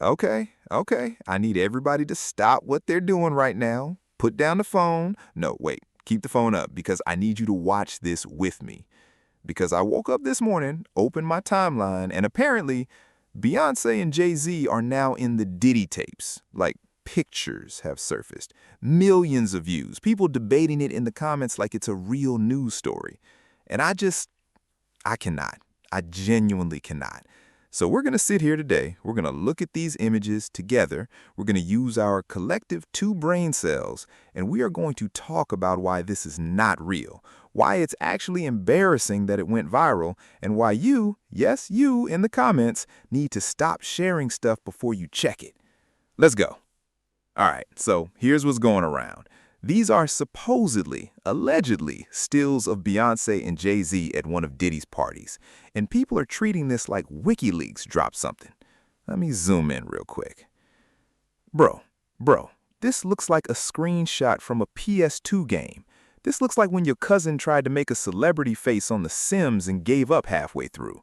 Okay. I need everybody to stop what they're doing right now. Put down the phone. No, wait, keep the phone up because I need you to watch this with me. Because I woke up this morning, opened my timeline, and apparently Beyonce and Jay-Z are now in the Diddy tapes. Like, pictures have surfaced. Millions of views. People debating it in the comments like it's a real news story. And I cannot. I genuinely cannot. So we're going to sit here today. We're going to look at these images together. We're going to use our collective 2 brain cells, and we are going to talk about why this is not real, why it's actually embarrassing that it went viral, and why you, yes, you in the comments, need to stop sharing stuff before you check it. Let's go. All right, so here's what's going around. These are supposedly, allegedly, stills of Beyonce and Jay-Z at one of Diddy's parties, and people are treating this like WikiLeaks dropped something. Let me zoom in real quick. Bro, this looks like a screenshot from a PS2 game. This looks like when your cousin tried to make a celebrity face on The Sims and gave up halfway through.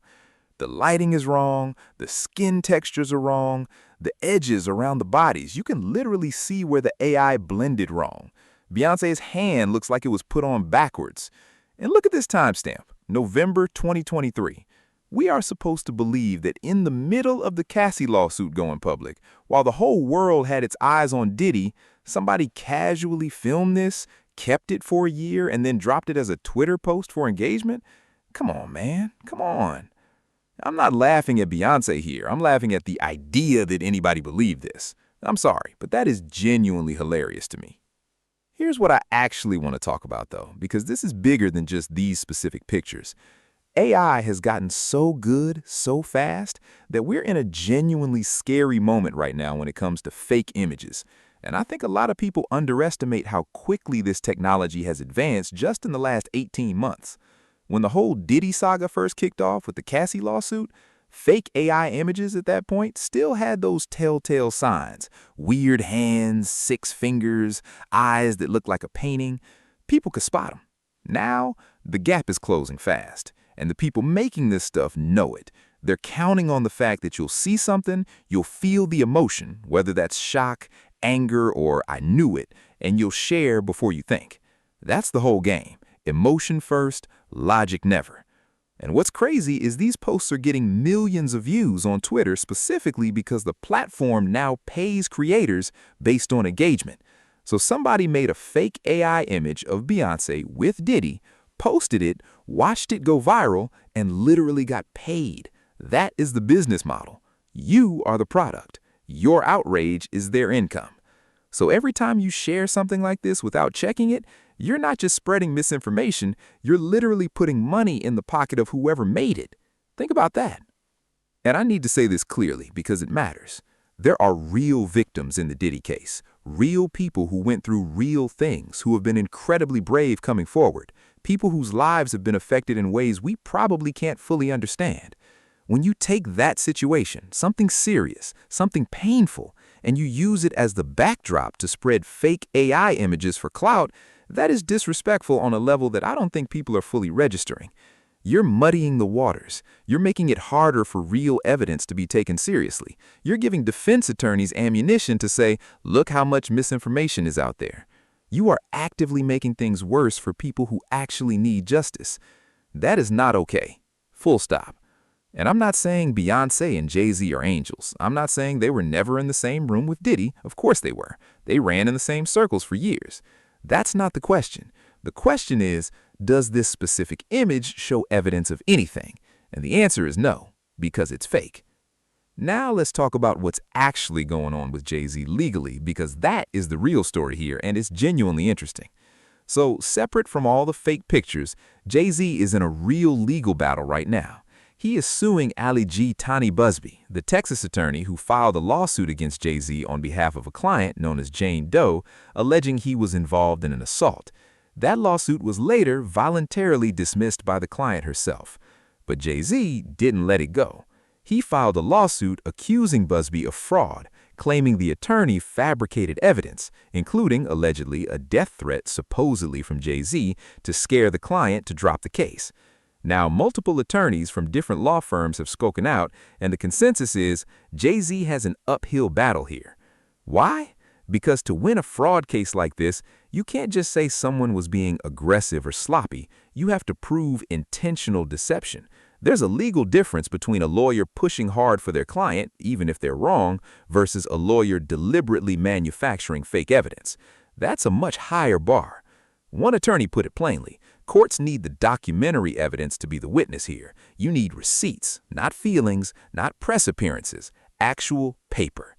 The lighting is wrong, the skin textures are wrong, the edges around the bodies. You can literally see where the AI blended wrong. Beyonce's hand looks like it was put on backwards. And look at this timestamp, November 2023. We are supposed to believe that in the middle of the Cassie lawsuit going public, while the whole world had its eyes on Diddy, somebody casually filmed this, kept it for a year, and then dropped it as a Twitter post for engagement? Come on, man. Come on. I'm not laughing at Beyonce here. I'm laughing at the idea that anybody believed this. I'm sorry, but that is genuinely hilarious to me. Here's what I actually want to talk about, though, because this is bigger than just these specific pictures. AI has gotten so good so fast that we're in a genuinely scary moment right now when it comes to fake images. And I think a lot of people underestimate how quickly this technology has advanced just in the last 18 months. When the whole Diddy saga first kicked off with the Cassie lawsuit, fake AI images at that point still had those telltale signs. Weird hands, 6 fingers, eyes that look like a painting. People could spot them. Now, the gap is closing fast, and the people making this stuff know it. They're counting on the fact that you'll see something, you'll feel the emotion, whether that's shock, anger, or I knew it, and you'll share before you think. That's the whole game. Emotion first, logic never. And what's crazy is these posts are getting millions of views on Twitter specifically because the platform now pays creators based on engagement. So somebody made a fake AI image of Beyonce with Diddy, posted it, watched it go viral, and literally got paid. That is the business model. You are the product. Your outrage is their income. So every time you share something like this without checking it, you're not just spreading misinformation, you're literally putting money in the pocket of whoever made it. Think about that. And I need to say this clearly because it matters. There are real victims in the Diddy case, real people who went through real things, who have been incredibly brave coming forward, people whose lives have been affected in ways we probably can't fully understand. When you take that situation, something serious, something painful, and you use it as the backdrop to spread fake AI images for clout, that is disrespectful on a level that I don't think people are fully registering. You're muddying the waters. You're making it harder for real evidence to be taken seriously. You're giving defense attorneys ammunition to say, look how much misinformation is out there. You are actively making things worse for people who actually need justice. That is not okay. Full stop. And I'm not saying Beyonce and Jay-Z are angels. I'm not saying they were never in the same room with Diddy. Of course they were. They ran in the same circles for years. That's not the question. The question is, does this specific image show evidence of anything? And the answer is no, because it's fake. Now let's talk about what's actually going on with Jay-Z legally, because that is the real story here, and it's genuinely interesting. So, separate from all the fake pictures, Jay-Z is in a real legal battle right now. He is suing Ali G. Tony Busby, the Texas attorney who filed a lawsuit against Jay-Z on behalf of a client known as Jane Doe, alleging he was involved in an assault. That lawsuit was later voluntarily dismissed by the client herself. But Jay-Z didn't let it go. He filed a lawsuit accusing Busby of fraud, claiming the attorney fabricated evidence, including, allegedly, a death threat supposedly from Jay-Z to scare the client to drop the case. Now, multiple attorneys from different law firms have spoken out, and the consensus is Jay-Z has an uphill battle here. Why? Because to win a fraud case like this, you can't just say someone was being aggressive or sloppy. You have to prove intentional deception. There's a legal difference between a lawyer pushing hard for their client, even if they're wrong, versus a lawyer deliberately manufacturing fake evidence. That's a much higher bar. One attorney put it plainly: courts need the documentary evidence to be the witness here. You need receipts, not feelings, not press appearances, actual paper.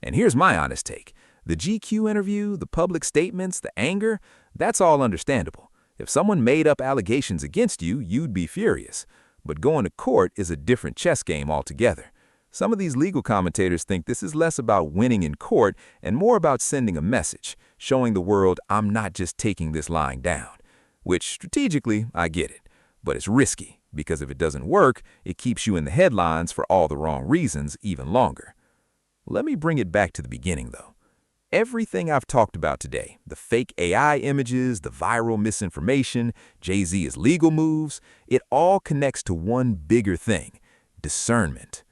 And here's my honest take. The GQ interview, the public statements, the anger, that's all understandable. If someone made up allegations against you, you'd be furious. But going to court is a different chess game altogether. Some of these legal commentators think this is less about winning in court and more about sending a message, showing the world I'm not just taking this lying down. Which, strategically, I get it. But it's risky, because if it doesn't work, it keeps you in the headlines for all the wrong reasons even longer. Let me bring it back to the beginning, though. Everything I've talked about today, the fake AI images, the viral misinformation, Jay-Z's legal moves, it all connects to one bigger thing: discernment.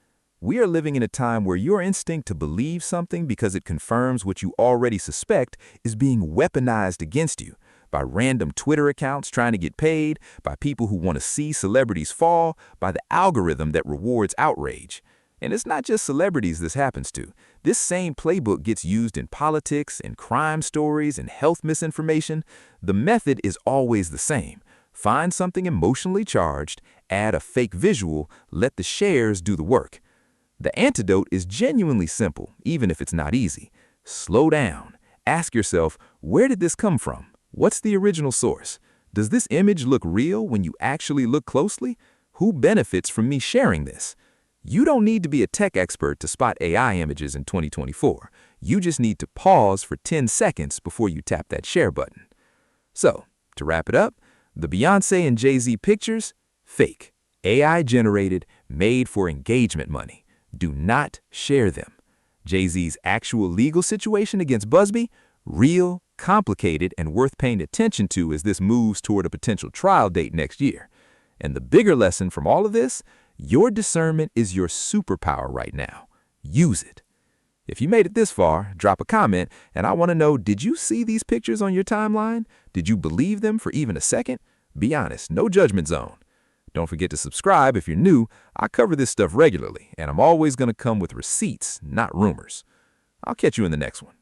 We are living in a time where your instinct to believe something because it confirms what you already suspect is being weaponized against you by random Twitter accounts trying to get paid, by people who want to see celebrities fall, by the algorithm that rewards outrage. And it's not just celebrities this happens to. This same playbook gets used in politics, in crime stories, in health misinformation. The method is always the same. Find something emotionally charged, add a fake visual, let the shares do the work. The antidote is genuinely simple, even if it's not easy. Slow down. Ask yourself, where did this come from? What's the original source? Does this image look real when you actually look closely? Who benefits from me sharing this? You don't need to be a tech expert to spot AI images in 2024. You just need to pause for 10 seconds before you tap that share button. So, to wrap it up, the Beyonce and Jay-Z pictures, fake, AI generated, made for engagement money. Do not share them. Jay-Z's actual legal situation against Busby, real, complicated, and worth paying attention to as this moves toward a potential trial date next year. And the bigger lesson from all of this: your discernment is your superpower right now. Use it. If you made it this far, drop a comment, and I want to know, did you see these pictures on your timeline? Did you believe them for even a second? Be honest, no judgment zone. Don't forget to subscribe if you're new. I cover this stuff regularly, and I'm always going to come with receipts, not rumors. I'll catch you in the next one.